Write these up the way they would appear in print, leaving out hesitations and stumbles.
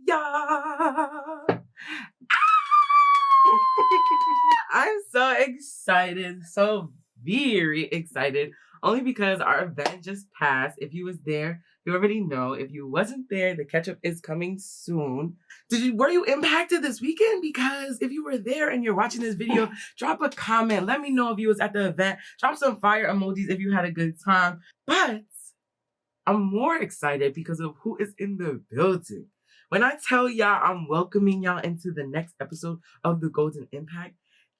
Yeah. I'm so excited, so very excited, only because our event just passed. If you was there, you already know. If you wasn't there, the catch-up is coming soon. Were you impacted this weekend? Because if you were there and you're watching this video, drop a comment. Let me know if you was at the event. Drop some fire emojis if you had a good time. But I'm more excited because of who is in the building. When I tell y'all I'm welcoming y'all into the next episode of The Golden Impact,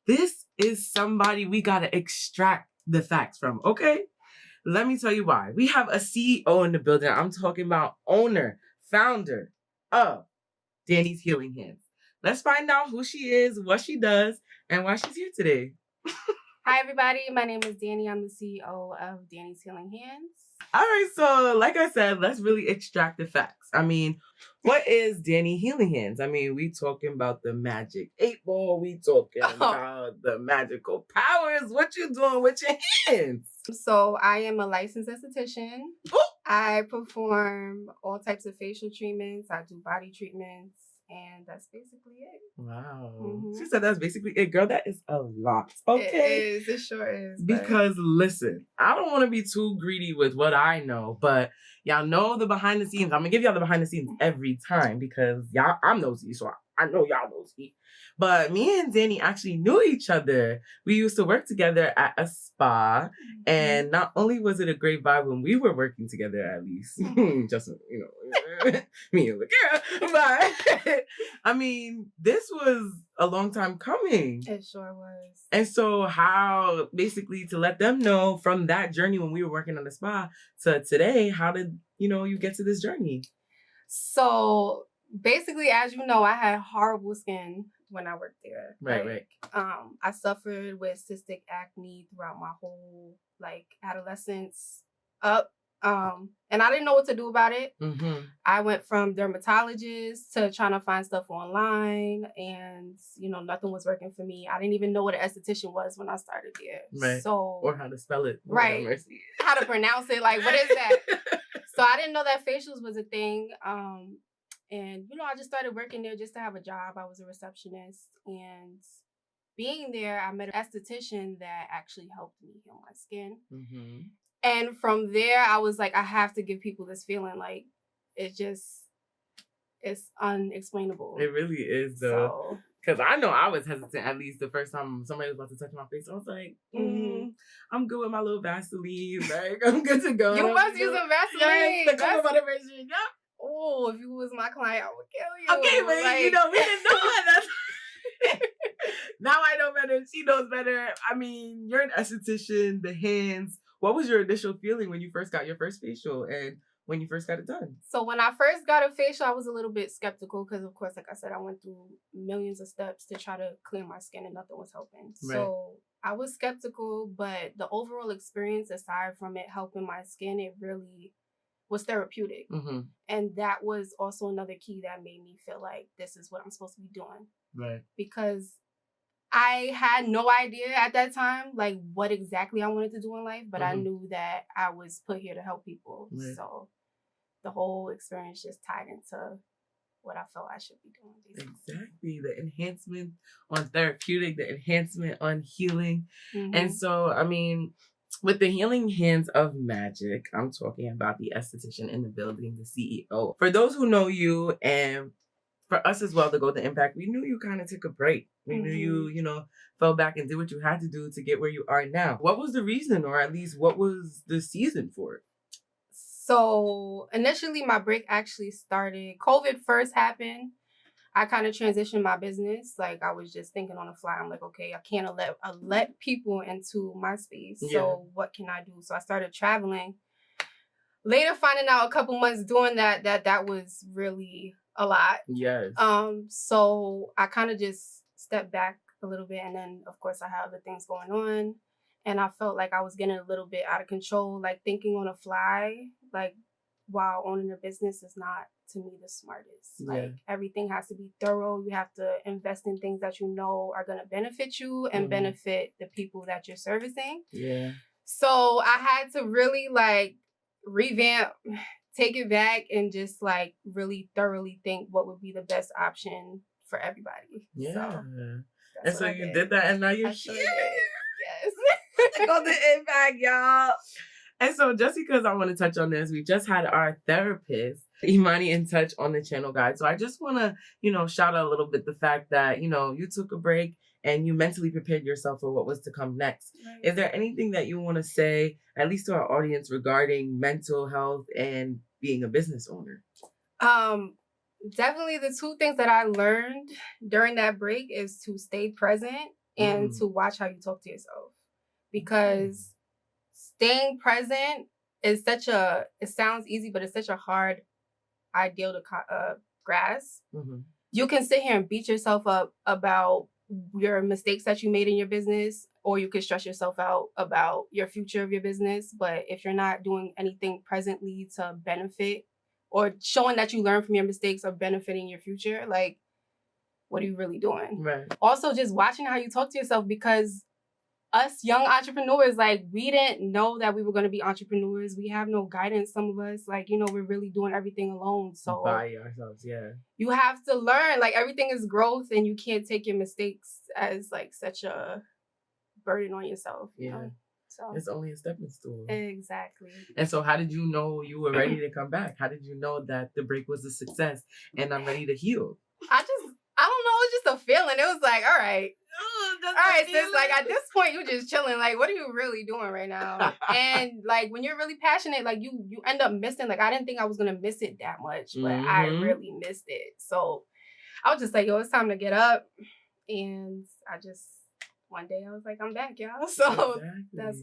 this is somebody we gotta extract the facts from, okay? Let me tell you why. We have a CEO in the building. I'm talking about owner, founder of Danny's Healing Hands. Let's find out who she is, what she does, and why she's here today. Hi, everybody. My name is Danny. I'm the CEO of Danny's Healing Hands. All right, so like I said, let's really extract the facts. I mean, what is Danny Healing Hands? I mean, we talking about the magic 8-ball. We talking about the magical powers. What you doing with your hands? So I am a licensed esthetician. Ooh. I perform all types of facial treatments. I do body treatments. And that's basically it. Wow. Mm-hmm. She said that's basically it. Girl, that is a lot. Okay. It is. It sure is. Because listen, I don't want to be too greedy with what I know, but y'all know the behind the scenes. I'm going to give y'all the behind the scenes every time because I'm nosy, so I know y'all nosy. But me and Danny actually knew each other. We used to work together at a spa. Mm-hmm. And not only was it a great vibe when we were working together, at least, just, me and the girl. But, I mean, this was a long time coming. It sure was. And so how, basically, to let them know from that journey when we were working on the spa to today, how did, you get to this journey? So basically, as you know, I had horrible skin when I worked there. Right. I suffered with cystic acne throughout my whole adolescence up. And I didn't know what to do about it. Mm-hmm. I went from dermatologists to trying to find stuff online, and nothing was working for me. I didn't even know what an esthetician was when I started there. Right. So, or how to spell it. Right. How to pronounce it. What is that? So I didn't know that facials was a thing. And I just started working there just to have a job. I was a receptionist, and being there, I met an esthetician that actually helped me heal my skin. Mm-hmm. And from there, I was like, I have to give people this feeling. It's unexplainable. It really is, though. Because I know I was hesitant, at least the first time somebody was about to touch my face. I was like, I'm good with my little Vaseline. I'm good to go. You must use a Vaseline. Yes, the motivation. Yep. Oh, if you was my client, I would kill you. Okay, but we didn't know that. Now I know better. She knows better. I mean, you're an esthetician, the hands. What was your initial feeling when you first got your first facial and when you first got it done? So when I first got a facial, I was a little bit skeptical because, of course, like I said, I went through millions of steps to try to clear my skin and nothing was helping. Right. So I was skeptical, but the overall experience, aside from it helping my skin, it really was therapeutic. Mm-hmm. And that was also another key that made me feel like this is what I'm supposed to be doing. Right. Because I had no idea at that time, what exactly I wanted to do in life, but I knew that I was put here to help people. Right. So the whole experience just tied into what I felt I should be doing. Basically. Exactly. The enhancement on therapeutic, the enhancement on healing. Mm-hmm. And so, I mean, with the Healing Hands of Magic, I'm talking about the esthetician in the building, the CEO. For those who know you, and for us as well, the Golden Impact, we knew you kind of took a break. We knew you, fell back and did what you had to do to get where you are now. What was the reason, or at least what was the season for it? So initially, my break actually started. COVID first happened. I kind of transitioned my business. I was just thinking on the fly. I'm like, okay, I can't let people into my space. Yeah. So what can I do? So I started traveling. Later, finding out a couple months doing that was really a lot. Yes. So I kind of just stepped back a little bit, and then of course I had other things going on, and I felt like I was getting a little bit out of control. Thinking on the fly, while owning a business is not, to me, the smartest. Yeah. Everything has to be thorough. You have to invest in things that you know are going to benefit you and benefit the people that you're servicing. Yeah. So I had to really revamp take it back and just like really thoroughly think what would be the best option for everybody. Yeah. So And that's so what I you did. did that, and now you're I sure here. did. The Yes. golden impact, y'all. And so just because I want to touch on this, we just had our therapist, Imani, in touch on the channel guide. So I just want to, shout out a little bit the fact that, you took a break and you mentally prepared yourself for what was to come next. Right. Is there anything that you want to say, at least to our audience, regarding mental health and being a business owner? Definitely the two things that I learned during that break is to stay present and to watch how you talk to yourself. Because staying present is it sounds easy, but it's such a hard ideal to grasp. Mm-hmm. You can sit here and beat yourself up about your mistakes that you made in your business, or you can stress yourself out about your future of your business. But if you're not doing anything presently to benefit or showing that you learn from your mistakes or benefiting your future, like, what are you really doing? Right. Also, just watching how you talk to yourself, because us young entrepreneurs, like, we didn't know that we were going to be entrepreneurs. We have no guidance, some of us. Like, we're really doing everything alone. So by ourselves, yeah. You have to learn. Like, everything is growth, and you can't take your mistakes as, like, such a burden on yourself, you know? So it's only a stepping stool. Exactly. And so how did you know you were ready to come back? How did you know that the break was a success and I'm ready to heal? I don't know. It's just a feeling. It was like, all right. Sis, like, at this point, you're just chilling. Like, what are you really doing right now? And, like, when you're really passionate, like, you end up missing. Like, I didn't think I was going to miss it that much, but I really missed it. So I was just like, yo, it's time to get up. And one day I was like, I'm back, y'all. So that's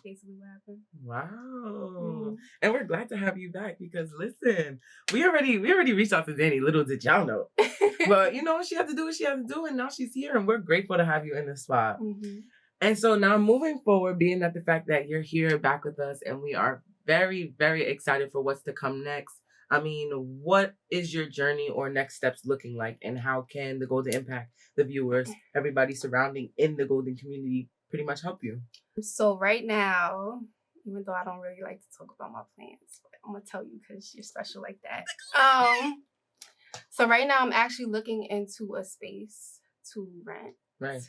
basically what happened. Wow. And we're glad to have you back because, listen, we already reached out to Dani. Little did y'all know. But, she had to do what she had to do, and now she's here, and we're grateful to have you in the spot. And so now moving forward, being that the fact that you're here back with us, and we are very, very excited for what's to come next. I mean, what is your journey or next steps looking like, and how can the Golden Impact, the viewers, everybody surrounding in the Golden community pretty much help you? So right now, even though I don't really like to talk about my plans, but I'm going to tell you because you're special like that. So right now I'm actually looking into a space to rent. Right.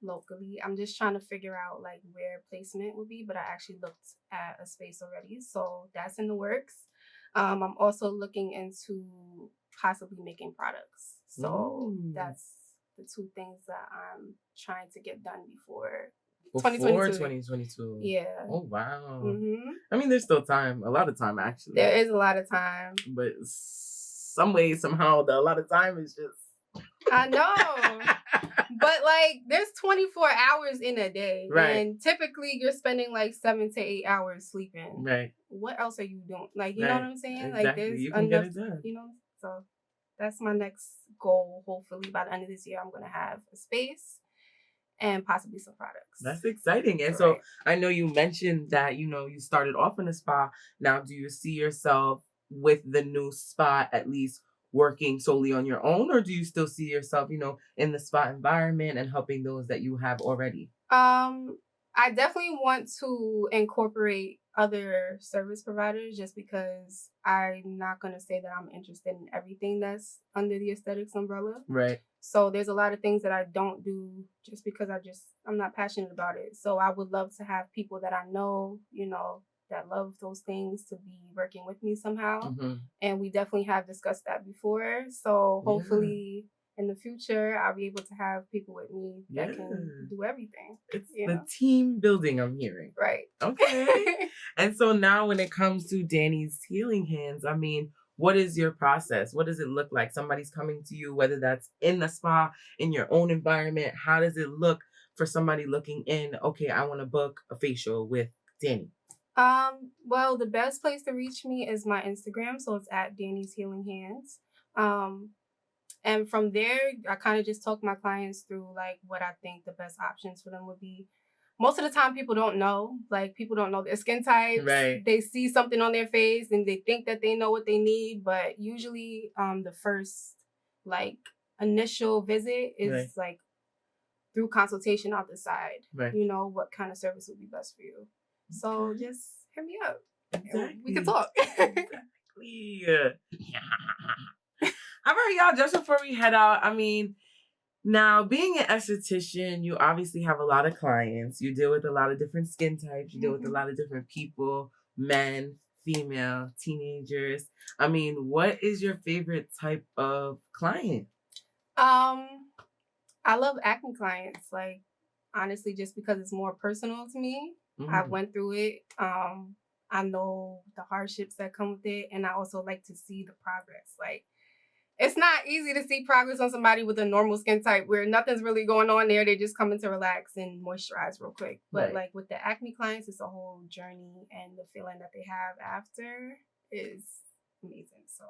Locally. I'm just trying to figure out like where placement would be, but I actually looked at a space already. So that's in the works. I'm also looking into possibly making products. So that's the two things that I'm trying to get done before 2022. Yeah. Oh, wow. I mean, there's still time. A lot of time, actually. There is a lot of time. But some way, somehow, a lot of time is just... I know. But, like, there's 24 hours in a day. Right. And typically, you're spending, like, 7 to 8 hours sleeping. Right. What else are you doing? Like, you know what I'm saying? Exactly. Like, there's you can enough, get it done. So that's my next goal. Hopefully, by the end of this year, I'm going to have a space and possibly some products. That's exciting. And so I know you mentioned that, you started off in a spa. Now, do you see yourself with the new spa at least working solely on your own, or do you still see yourself, in the spa environment and helping those that you have already? I definitely want to incorporate other service providers just because I'm not going to say that I'm interested in everything that's under the aesthetics umbrella. Right. So there's a lot of things that I don't do just because I'm not passionate about it. So I would love to have people that I know, that love those things to be working with me somehow. And we definitely have discussed that before. So hopefully in the future, I'll be able to have people with me that can do everything. It's the team building I'm hearing. Right. Okay. And so now when it comes to Dani's Healing Hands, I mean, what is your process? What does it look like? Somebody's coming to you, whether that's in the spa, in your own environment. How does it look for somebody looking in? Okay, I want to book a facial with Dani. Well, the best place to reach me is my Instagram. So it's at Dani'sHealingHands. And from there, I kind of just talk my clients through like what I think the best options for them would be. Most of the time, people don't know. Like, people don't know their skin types. Right. They see something on their face and they think that they know what they need. But usually, the first like initial visit is like through consultation out the side. Right. What kind of service would be best for you. So just hit me up. Exactly. We can talk. Exactly. All right, y'all, just before we head out, I mean, now being an esthetician, you obviously have a lot of clients. You deal with a lot of different skin types. You deal with a lot of different people, men, female, teenagers. I mean, what is your favorite type of client? I love acne clients, like honestly, just because it's more personal to me. I went through it. I know the hardships that come with it, and I also like to see the progress. Like, it's not easy to see progress on somebody with a normal skin type where nothing's really going on there. They're just coming to relax and moisturize real quick. But like with the acne clients, it's a whole journey, and the feeling that they have after is amazing. So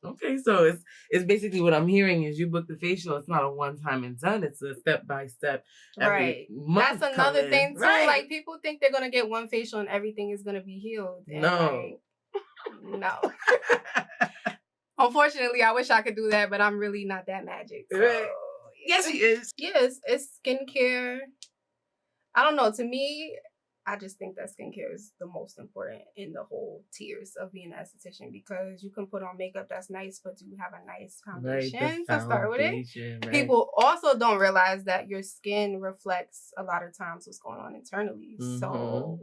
okay, so it's basically what I'm hearing is you book the facial. It's not a one-time and done. It's a step-by-step. Right. That's another thing too. Right. Like, people think they're gonna get one facial and everything is gonna be healed. And no. No. Unfortunately, I wish I could do that, but I'm really not that magic. So, right. Yes, she is. Yes, it's skincare. I don't know. To me, I just think that skincare is the most important in the whole tiers of being an esthetician, because you can put on makeup that's nice, but you have a nice foundation to start with it. Right. People also don't realize that your skin reflects a lot of times what's going on internally. So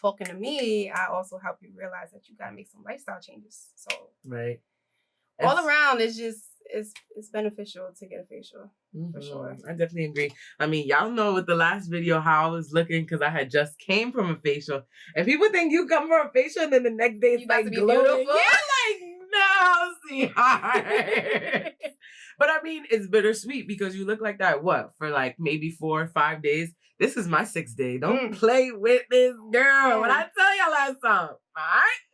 talking to me, I also help you realize that you got to make some lifestyle changes. So right. All around, it's just it's beneficial to get a facial for sure. I definitely agree. I mean, y'all know with the last video how I was looking because I had just came from a facial, and people think you come from a facial and then the next day it's you like glowing. Yeah, like no, sweetheart. But I mean, it's bittersweet because you look like that. What for? Like maybe 4 or 5 days. This is my 6th day. Don't play with this girl. What I tell y'all last time, all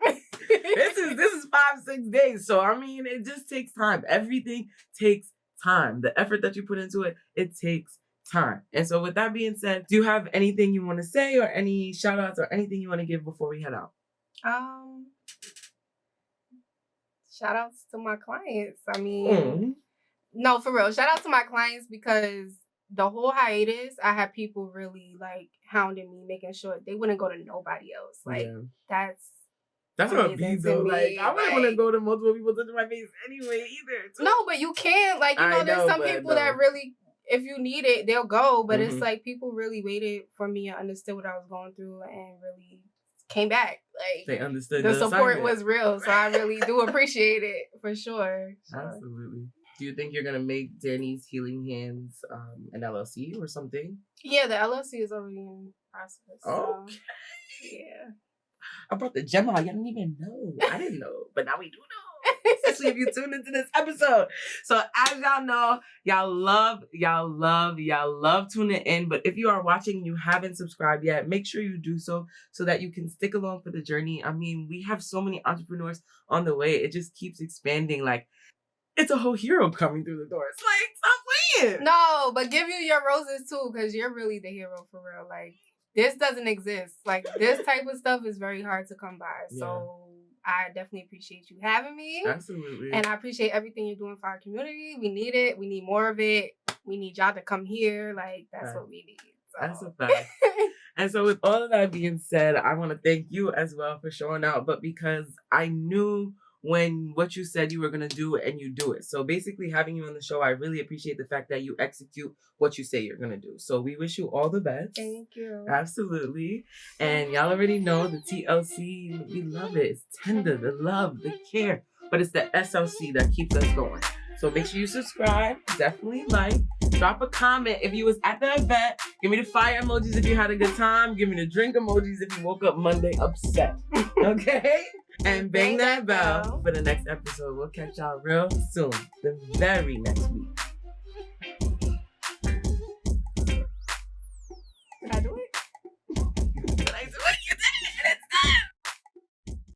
right? This is 5-6 days. So I mean, it just takes time. Everything takes time. The effort that you put into it, it takes time. And so with that being said, do you have anything you want to say or any shout outs or anything you want to give before we head out? Shout outs to my clients. I mean, no, for real. Shout out to my clients, because the whole hiatus, I had people really like hounding me, making sure they wouldn't go to nobody else. Like that's what it be though. Like, I wouldn't want to go to multiple people touching my face anyway either. So. No, but you can't. Like, you know, there's some people that really, if you need it, they'll go. But it's like people really waited for me and understood what I was going through and really came back. Like, they understood the support was real. So I really do appreciate it for sure. Absolutely. Do you think you're going to make Dani's Healing Hands an LLC or something? Yeah, the LLC is already in process. So, okay. Yeah. I brought the gem out. Y'all didn't even know. I didn't know. But now we do know. Especially if you tune into this episode. So as y'all know, y'all love tuning in. But if you are watching and you haven't subscribed yet, make sure you do so that you can stick along for the journey. I mean, we have so many entrepreneurs on the way. It just keeps expanding. Like, it's a whole hero coming through the door. It's like, stop playing. No, but give you your roses too, because you're really the hero for real. Like, this doesn't exist. Like, this type of stuff is very hard to come by. Yeah. So I definitely appreciate you having me. Absolutely. And I appreciate everything you're doing for our community. We need it. We need more of it. We need y'all to come here. Like, that's what we need. So. That's a fact. And so with all of that being said, I want to thank you as well for showing out. But because I knew when what you said you were going to do and you do it. So basically having you on the show, I really appreciate the fact that you execute what you say you're going to do. So we wish you all the best. Thank you. Absolutely. And y'all already know the TLC, we love it. It's tender, the love, the care. But it's the SLC that keeps us going. So make sure you subscribe, definitely like, drop a comment if you was at the event. Give me the fire emojis if you had a good time. Give me the drink emojis if you woke up Monday upset. Okay? And bang that bell for the next episode. We'll catch y'all real soon. The very next week.